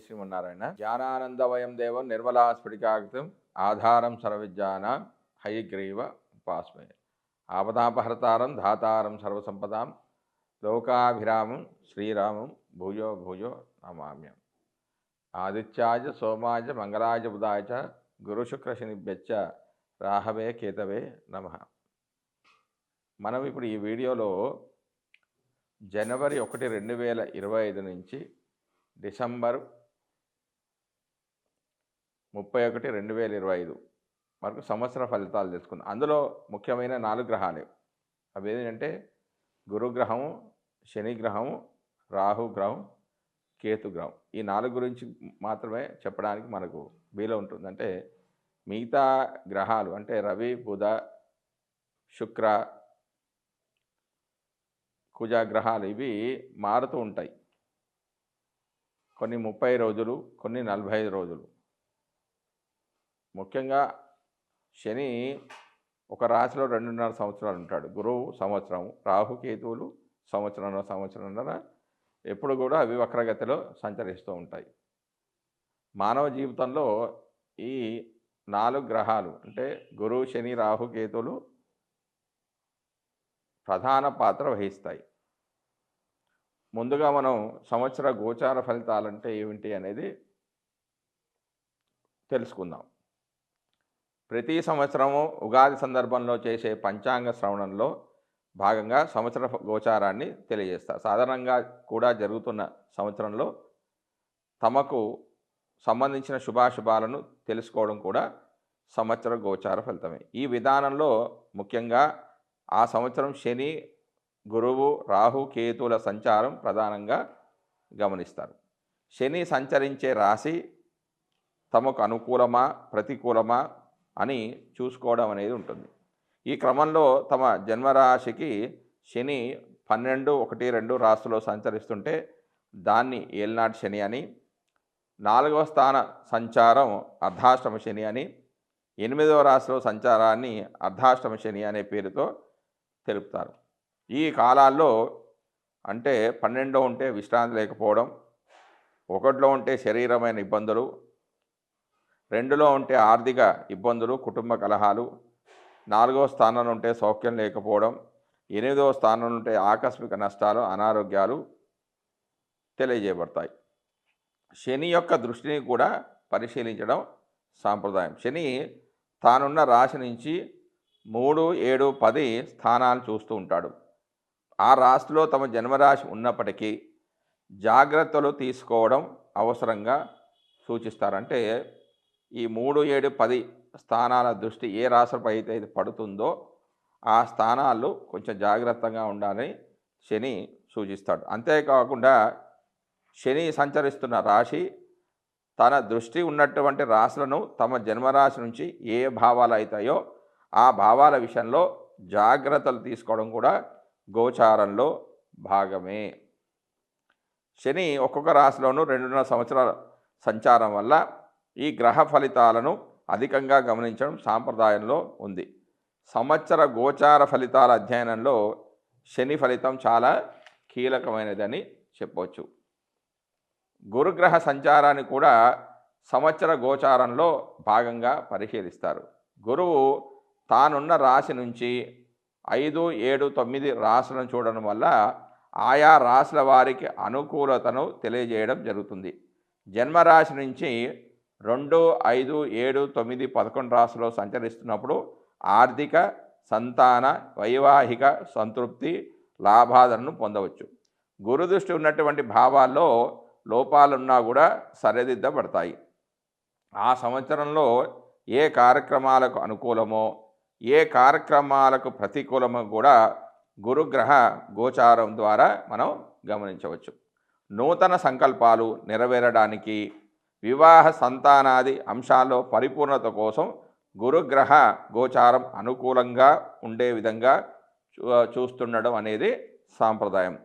శ్రీమన్నారాయణ. జ్ఞానానందవయం దేవం నిర్మలాస్ఫటికాకృతిం ఆధారం సర్వవిద్యానాం హయగ్రీవ ఉపాస్మహే. ఆపదాపహర్తారం ధాతారం సర్వసంపదాం లోకాభిరామం శ్రీరామం భూయో భూయో నమామ్యం. ఆదిత్యాయ సోమాయ మంగళాయ బుధాయ చ గురుశుక్రశనిభ్యశ్చ రాహవే కేతవే నమః. మనం ఇప్పుడు ఈ వీడియోలో జనవరి 1, 2025 నుంచి డిసెంబర్ 31, 2025 వరకు సంవత్సర ఫలితాలు తెలుసుకుందాం. అందులో ముఖ్యమైన 4 గ్రహాలే. అవి ఏంటంటే గురుగ్రహము, శనిగ్రహము, రాహుగ్రహం, కేతుగ్రహం. ఈ 4 గురించి మాత్రమే చెప్పడానికి మనకు వీలు ఉంటుంది. అంటే మిగతా గ్రహాలు అంటే రవి, బుధ, శుక్ర, కుజ గ్రహాలు ఇవి మారుతూ ఉంటాయి. కొన్ని 30 రోజులు, కొన్ని 45 రోజులు. ముఖ్యంగా శని ఒక రాశిలో 2.5 సంవత్సరాలు ఉంటాడు. గురువు సంవత్సరం, రాహుకేతువులు సంవత్సరంన్నర ఎప్పుడు కూడా అవి వక్రగతిలో సంచరిస్తూ ఉంటాయి. మానవ జీవితంలో ఈ 4 గ్రహాలు అంటే గురువు, శని, రాహుకేతువులు ప్రధాన పాత్ర వహిస్తాయి. ముందుగా మనం సంవత్సర గోచార ఫలితాలంటే ఏమిటి అనేది తెలుసుకుందాం. ప్రతి సంవత్సరము ఉగాది సందర్భంలో చేసే పంచాంగ శ్రవణంలో భాగంగా సంవత్సర గోచారాన్ని తెలియజేస్తారు. సాధారణంగా కూడా జరుగుతున్న సంవత్సరంలో తమకు సంబంధించిన శుభాశుభాలను తెలుసుకోవడం కూడా సంవత్సర గోచార ఫలితమే. ఈ విధానంలో ముఖ్యంగా ఆ సంవత్సరం శని, గురువు, రాహు, కేతువుల సంచారం ప్రధానంగా గమనిస్తారు. శని సంచరించే రాశి తమకు అనుకూలమా ప్రతికూలమా అని చూసుకోవడం అనేది ఉంటుంది. ఈ క్రమంలో తమ జన్మరాశికి శని 12, 1, 2 రాశిలో సంచరిస్తుంటే దాన్ని ఏలినాటి శని అని, 4వ స్థాన సంచారం అర్ధాష్టమ శని అని, 8వ రాశిలో సంచారాన్ని అర్ధాష్టమ శని అనే పేరుతో తెలుపుతారు. ఈ కాలాల్లో అంటే 12లో ఉంటే విశ్రాంతి లేకపోవడం, 1లో ఉంటే శరీరమైన ఇబ్బందులు, 2లో ఉంటే ఆర్థిక ఇబ్బందులు, కుటుంబ కలహాలు, 4వ స్థానంలో ఉంటే సౌఖ్యం లేకపోవడం, 8వ స్థానంలో ఉంటే ఆకస్మిక నష్టాలు, అనారోగ్యాలు తెలియజేయబడతాయి. శని యొక్క దృష్టిని కూడా పరిశీలించడం సాంప్రదాయం. శని తానున్న రాశి నుంచి 3, 7, 10 స్థానాలు చూస్తూ ఉంటాడు. ఆ రాశిలో తమ జన్మరాశి ఉన్నప్పటికీ జాగ్రత్తలు తీసుకోవడం అవసరంగా సూచిస్తారు. అంటే ఈ 3, 7, 10 స్థానాల దృష్టి ఏ రాశిపై అయితే పడుతుందో ఆ స్థానాలు కొంచెం జాగ్రత్తగా ఉండాలని శని సూచిస్తాడు. అంతేకాకుండా శని సంచరిస్తున్న రాశి తన దృష్టి ఉన్నటువంటి రాశులను తమ జన్మరాశి నుంచి ఏ భావాలు అవుతాయో ఆ భావాల విషయంలో జాగ్రత్తలు తీసుకోవడం కూడా గోచారంలో భాగమే. శని ఒక్కొక్క రాశిలోనూ 2.5 సంవత్సరాల సంచారం వల్ల ఈ గ్రహ ఫలితాలను అధికంగా గమనించడం సాంప్రదాయంలో ఉంది. సంవత్సర గోచార ఫలితాల అధ్యయనంలో శని ఫలితం చాలా కీలకమైనదని చెప్పవచ్చు. గురుగ్రహ సంచారాన్ని కూడా సంవత్సర గోచారంలో భాగంగా పరిశీలిస్తారు. గురువు తానున్న రాశి నుంచి 5, 7, 9 రాశులను చూడడం వల్ల ఆయా రాశుల వారికి అనుకూలతను తెలియజేయడం జరుగుతుంది. జన్మరాశి నుంచి 2, 5, 7, 9, 11 రాశుల్లో సంచరిస్తున్నప్పుడు ఆర్థిక, సంతాన, వైవాహిక సంతృప్తి, లాభాలను పొందవచ్చు. గురుదృష్టి ఉన్నటువంటి భావాల్లో లోపాలున్నా కూడా సరిదిద్దబడతాయి. ఆ సంవత్సరంలో ఏ కార్యక్రమాలకు అనుకూలమో ఏ కార్యక్రమాలకు ప్రతికూలమో కూడా గురుగ్రహ గోచారం ద్వారా మనం గమనించవచ్చు. నూతన సంకల్పాలు నెరవేరడానికి, వివాహ, సంతానాది అంశాల్లో పరిపూర్ణత కోసం గురుగ్రహ గోచారం అనుకూలంగా ఉండే విధంగా చూస్తుండడం అనేది సాంప్రదాయం.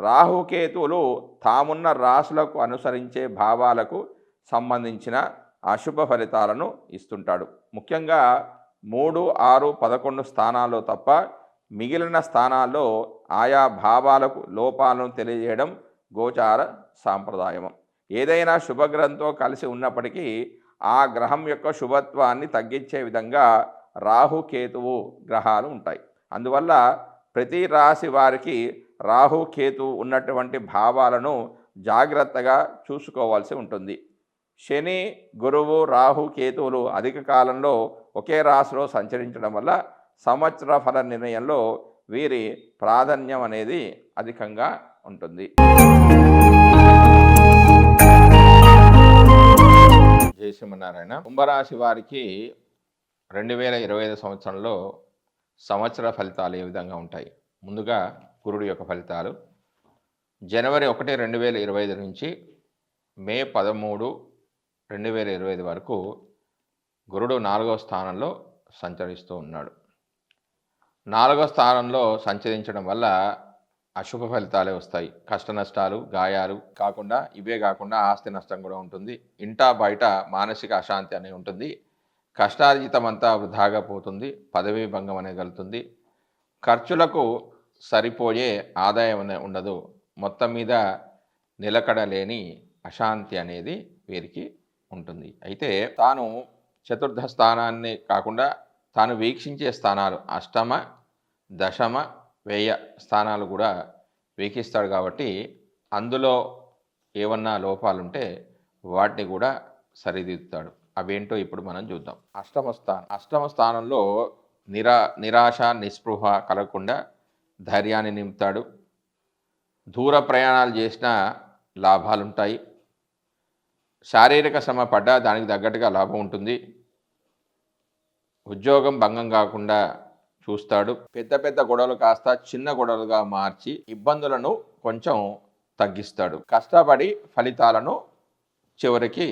రాహుకేతువులు తామున్న రాశులకు అనుసరించే భావాలకు సంబంధించిన అశుభ ఫలితాలను ఇస్తుంటాడు. ముఖ్యంగా 3, 6, 11 స్థానాల్లో తప్ప మిగిలిన స్థానాల్లో ఆయా భావాలకు లోపాలను తెలియజేయడం గోచార సాంప్రదాయం. ఏదైనా శుభగ్రహంతో కలిసి ఉన్నప్పటికీ ఆ గ్రహం యొక్క శుభత్వాన్ని తగ్గించే విధంగా రాహు కేతువు గ్రహాలు ఉంటాయి. అందువల్ల ప్రతి రాశి వారికి రాహు కేతు ఉన్నటువంటి భావాలను జాగ్రత్తగా చూసుకోవాల్సి ఉంటుంది. శని, గురువు, రాహు, కేతువులు అధిక కాలంలో ఒకే రాశిలో సంచరించడం వల్ల సంవత్సర ఫల నిర్ణయంలో వీరి ప్రాధాన్యం అనేది అధికంగా ఉంటుంది. జై శ్రీమన్నారాయణ. కుంభరాశి వారికి 2025 సంవత్సరంలో సంవత్సర ఫలితాలు ఏ విధంగా ఉంటాయి? ముందుగా గురుడు యొక్క ఫలితాలు. జనవరి 1, 2025 నుంచి మే 13, 2025 వరకు గురుడు 4వ స్థానంలో సంచరిస్తూ ఉన్నాడు. 4వ స్థానంలో సంచరించడం వల్ల అశుభ ఫలితాలే వస్తాయి. కష్ట నష్టాలు, గాయాలు ఇవే కాకుండా ఆస్తి నష్టం కూడా ఉంటుంది. ఇంటా బయట మానసిక అశాంతి అనేది ఉంటుంది. కష్టార్జితం అంతా వృధాగా పోతుంది. పదవీ భంగం అనేది కలుగుతుంది. ఖర్చులకు సరిపోయే ఆదాయం అనేది ఉండదు. మొత్తం మీద నిలకడ లేని అశాంతి అనేది వీరికి ఉంటుంది. అయితే తాను చతుర్థ స్థానాన్ని కాకుండా తాను వీక్షించే స్థానాలు అష్టమ, దశమ, వ్యయ స్థానాలు కూడా వీక్షిస్తాడు. కాబట్టి అందులో ఏమన్నా లోపాలుంటే వాటిని కూడా సరిదిద్దుతాడు. అవేంటో ఇప్పుడు మనం చూద్దాం. అష్టమ స్థానంలో నిరాశ, నిస్పృహ కలగకుండా ధైర్యాన్ని నింపుతాడు. దూర ప్రయాణాలు చేసినా లాభాలుంటాయి. శారీరక శ్రమ పడ్డా దానికి తగ్గట్టుగా లాభం ఉంటుంది. ఉద్యోగం భంగం కాకుండా చూస్తాడు. పెద్ద పెద్ద గొడవలు కాస్త చిన్న గొడవలుగా మార్చి ఇబ్బందులను కొంచెం తగ్గిస్తాడు. కష్టపడి ఫలితాలను చివరికి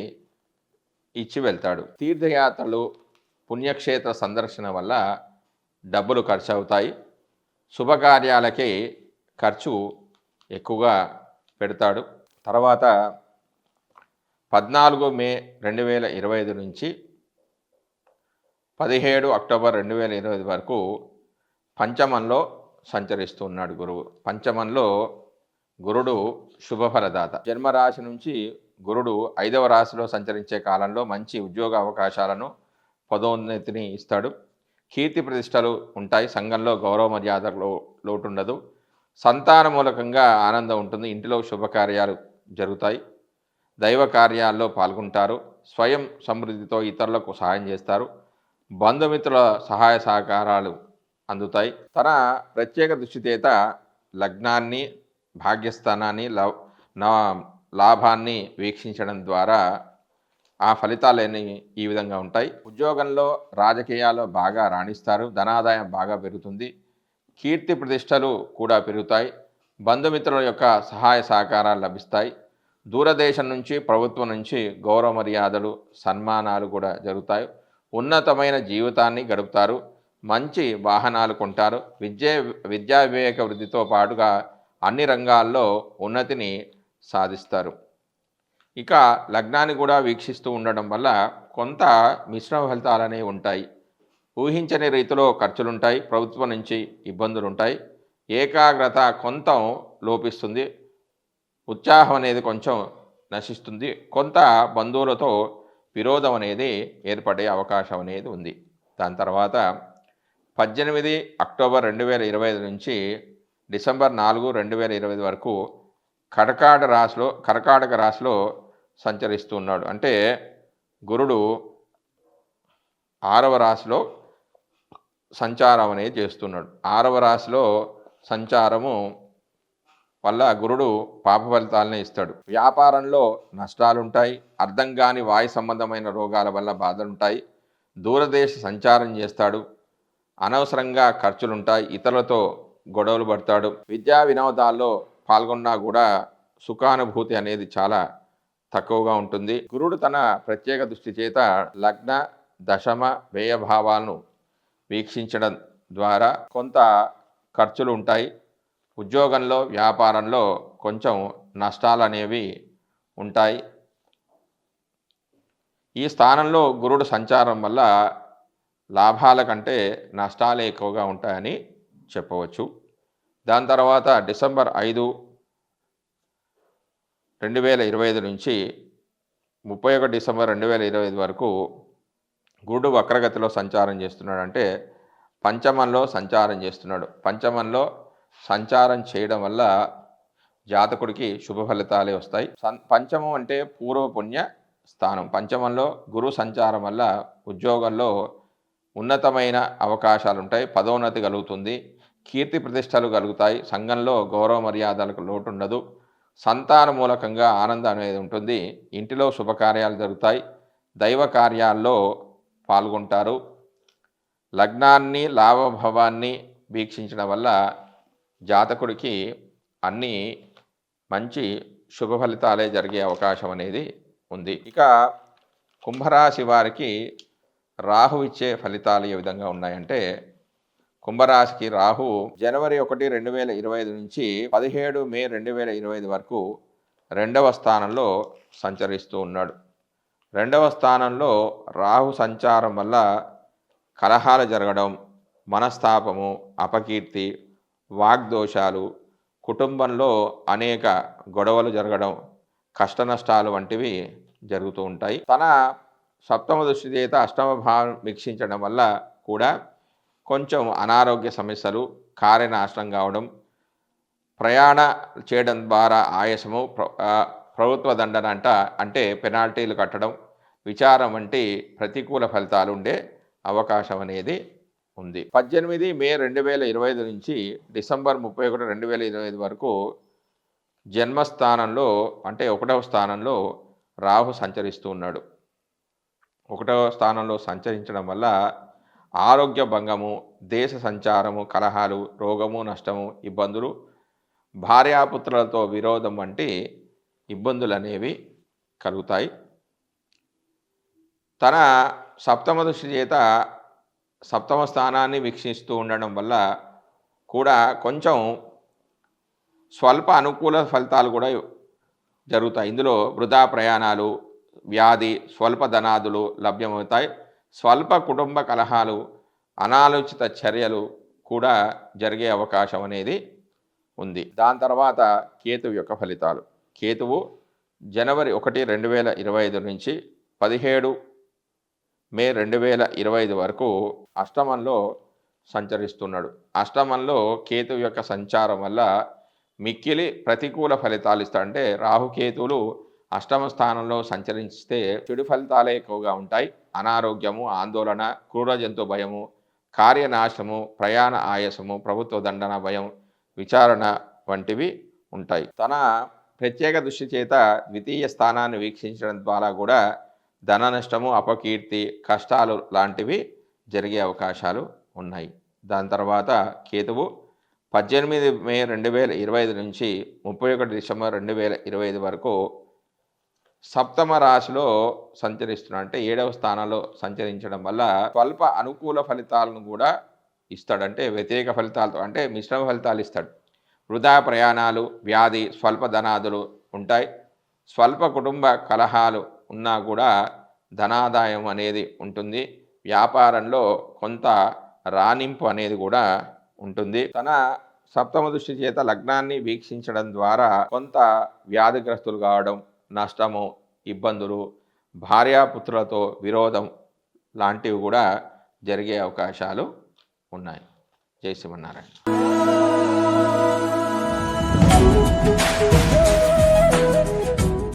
ఇచ్చి వెళ్తాడు. తీర్థయాత్రలు, పుణ్యక్షేత్ర సందర్శన వల్ల డబ్బులు ఖర్చు అవుతాయి. శుభకార్యాలకి ఖర్చు ఎక్కువగా పెడతాడు. తర్వాత 14 మే 2025 నుంచి 17 అక్టోబర్ 2025 వరకు పంచమంలో సంచరిస్తున్నాడు గురువు. పంచమంలో గురుడు శుభఫలదాత. జన్మరాశి నుంచి గురుడు 5వ రాశిలో సంచరించే కాలంలో మంచి ఉద్యోగ అవకాశాలను, పదోన్నతిని ఇస్తాడు. కీర్తి ప్రతిష్టలు ఉంటాయి. సంఘంలో గౌరవ మర్యాదలో లోటుండదు. సంతాన మూలకంగా ఆనందం ఉంటుంది. ఇంటిలో శుభకార్యాలు జరుగుతాయి. దైవ కార్యాల్లో పాల్గొంటారు. స్వయం సమృద్ధితో ఇతరులకు సహాయం చేస్తారు. బంధుమిత్రుల సహాయ సహకారాలు అందుతాయి. తన ప్రత్యేక దృష్టి చేత లగ్నాన్ని, భాగ్యస్థానాన్ని, లాభాన్ని వీక్షించడం ద్వారా ఆ ఫలితాలన్నీ ఈ విధంగా ఉంటాయి. ఉద్యోగంలో, రాజకీయాల్లో బాగా రాణిస్తారు. ధనాదాయం బాగా పెరుగుతుంది. కీర్తి ప్రతిష్టలు కూడా పెరుగుతాయి. బంధుమిత్రుల యొక్క సహాయ సహకారాలు లభిస్తాయి. దూరదేశం నుంచి, ప్రభుత్వం నుంచి గౌరవ మర్యాదలు, సన్మానాలు కూడా జరుగుతాయి. ఉన్నతమైన జీవితాన్ని గడుపుతారు. మంచి వాహనాలు కొంటారు. విద్యా వివేక వృద్ధితో పాటుగా అన్ని రంగాల్లో ఉన్నతిని సాధిస్తారు. ఇక లగ్నాన్ని కూడా వీక్షిస్తూ ఉండడం వల్ల కొంత మిశ్రమ ఫలితాలనే ఉంటాయి. ఊహించని రీతిలో ఖర్చులుంటాయి. ప్రభుత్వం నుంచి ఇబ్బందులు ఉంటాయి. ఏకాగ్రత కొంత లోపిస్తుంది. ఉత్సాహం అనేది కొంచెం నశిస్తుంది. కొంత బంధువులతో విరోధం అనేది ఏర్పడే అవకాశం అనేది ఉంది. దాని తర్వాత 18 అక్టోబర్ 2025 నుంచి డిసెంబర్ 4, 2025 వరకు కర్కాటక రాశిలో సంచరిస్తూ ఉన్నాడు. అంటే గురుడు 6వ రాశిలో సంచారం అనేది చేస్తున్నాడు. 6వ రాశిలో సంచారము వల్ల గురుడు పాప ఫలితాలనే ఇస్తాడు. వ్యాపారంలో నష్టాలుంటాయి. అర్థం కాని వాయు సంబంధమైన రోగాల వల్ల బాధలుంటాయి. దూరదేశ సంచారం చేస్తాడు. అనవసరంగా ఖర్చులుంటాయి. ఇతరులతో గొడవలు పడతాడు. విద్యా వినోదాల్లో పాల్గొన్నా కూడా సుఖానుభూతి అనేది చాలా తక్కువగా ఉంటుంది. గురుడు తన ప్రత్యేక దృష్టి చేత లగ్న, దశమ, వ్యయభావాలను వీక్షించడం ద్వారా కొంత ఖర్చులు ఉంటాయి. ఉద్యోగంలో, వ్యాపారంలో కొంచెం నష్టాలు అనేవి ఉంటాయి. ఈ స్థానంలో గురుడు సంచారం వల్ల లాభాల కంటే నష్టాలే ఎక్కువగా ఉంటాయని చెప్పవచ్చు. దాని తర్వాత డిసెంబర్ 5, 2025 నుంచి 31 డిసెంబర్ 2025 వరకు గురుడు వక్రగతిలో సంచారం చేస్తున్నాడు. అంటే పంచమంలో సంచారం చేస్తున్నాడు. పంచమంలో సంచారం చేయడం వల్ల జాతకుడికి శుభ ఫలితాలే వస్తాయి. పంచమం అంటే పూర్వ పుణ్య స్థానం. పంచమంలో గురు సంచారం వల్ల ఉద్యోగంలో ఉన్నతమైన అవకాశాలు ఉంటాయి, పదోన్నతి కలుగుతుంది, కీర్తి ప్రతిష్టలు కలుగుతాయి, సంఘంలో గౌరవ మర్యాదలకు లోటు ఉండదు, సంతాన మూలకంగా ఆనందం అనేది ఉంటుంది, ఇంటిలో శుభకార్యాలు జరుగుతాయి, దైవ కార్యాల్లో పాల్గొంటారు. లగ్నాన్ని లాభభావాన్ని వీక్షించడం వల్ల జాతకుడికి అన్నీ మంచి శుభ ఫలితాలే జరిగే అవకాశం అనేది ఉంది. ఇక కుంభరాశి వారికి రాహు ఇచ్చే ఫలితాలు ఏ విధంగా ఉన్నాయంటే, కుంభరాశికి రాహు జనవరి 1, 2025 నుంచి 17 మే 2025 వరకు 2వ స్థానంలో సంచరిస్తూ ఉన్నాడు. 2వ స్థానంలో రాహు సంచారం వల్ల కలహాలు జరగడం, మనస్తాపము, అపకీర్తి, వాగ్దోషాలు, కుటుంబంలో అనేక గొడవలు జరగడం, కష్టనష్టాలు వంటివి జరుగుతూ ఉంటాయి. తన సప్తమ దృష్టి చేత అష్టమ భావం వీక్షించడం వల్ల కూడా కొంచెం అనారోగ్య సమస్యలు, కార్యనాశనం కావడం, ప్రయాణ చేయడం ద్వారా ఆయాసము, ప్రభుత్వ దండన అంటే పెనాల్టీలు కట్టడం, విచారం వంటి ప్రతికూల ఫలితాలు ఉండే అవకాశం అనేది ఉంది. 18 మే 2025 నుంచి డిసెంబర్ 31, 2025 వరకు జన్మస్థానంలో అంటే 1వ స్థానంలో రాహు సంచరిస్తూ ఉన్నాడు. 1వ స్థానంలో సంచరించడం వల్ల ఆరోగ్య భంగము, దేశ సంచారము, కలహాలు, రోగము, నష్టము, ఇబ్బందులు, భార్యాపుత్రులతో విరోధం వంటి ఇబ్బందులు అనేవి కలుగుతాయి. తన సప్తమ దృష్టి చేత సప్తమ స్థానాన్ని వీక్షిస్తూ ఉండడం వల్ల కూడా కొంచెం స్వల్ప అనుకూల ఫలితాలు కూడా జరుగుతాయి. ఇందులో వృధా ప్రయాణాలు, వ్యాధి, స్వల్ప ధనాదులు లభ్యమవుతాయి. స్వల్ప కుటుంబ కలహాలు, అనాలోచిత చర్యలు కూడా జరిగే అవకాశం అనేది ఉంది. దాని తర్వాత కేతువు యొక్క ఫలితాలు. కేతువు జనవరి 1, 2025 నుంచి 17 మే 2025 వరకు అష్టమంలో సంచరిస్తున్నాడు. అష్టమంలో కేతువు యొక్క సంచారం వల్ల మిక్కిలి ప్రతికూల ఫలితాలు ఇస్తాడు. అంటే రాహుకేతువులు అష్టమ స్థానంలో సంచరిస్తే చెడు ఫలితాలే ఎక్కువగా ఉంటాయి. అనారోగ్యము, ఆందోళన, క్రూర జంతు భయము, కార్యనాశము, ప్రయాణ ఆయాసము, ప్రభుత్వ దండన భయం, విచారణ వంటివి ఉంటాయి. తన ప్రత్యేక దృష్టి చేత ద్వితీయ స్థానాన్ని వీక్షించడం ద్వారా కూడా ధన నష్టము, అపకీర్తి, కష్టాలు లాంటివి జరిగే అవకాశాలు ఉన్నాయి. దాని తర్వాత కేతువు 18 మే 2025 నుంచి 31 డిసెంబర్ 2025 వరకు సప్తమ రాశిలో సంచరిస్తున్నాడు. అంటే 7వ స్థానంలో సంచరించడం వల్ల స్వల్ప అనుకూల ఫలితాలను కూడా ఇస్తాడు. అంటే వ్యతిరేక ఫలితాలతో అంటే మిశ్రమ ఫలితాలు ఇస్తాడు. వృధా ప్రయాణాలు, వ్యాధి, స్వల్ప ధనాదులు ఉంటాయి. స్వల్ప కుటుంబ కలహాలు ఉన్నా కూడా ధనాదాయం అనేది ఉంటుంది. వ్యాపారంలో కొంత రాణింపు అనేది కూడా ఉంటుంది. తన సప్తమ దృష్టి చేత లగ్నాన్ని వీక్షించడం ద్వారా కొంత వ్యాధిగ్రస్తులు కావడం, నష్టము, ఇబ్బందులు, భార్యాపుత్రులతో విరోధం లాంటివి కూడా జరిగే అవకాశాలు ఉన్నాయి. జై శ్రీమన్నారాయణ.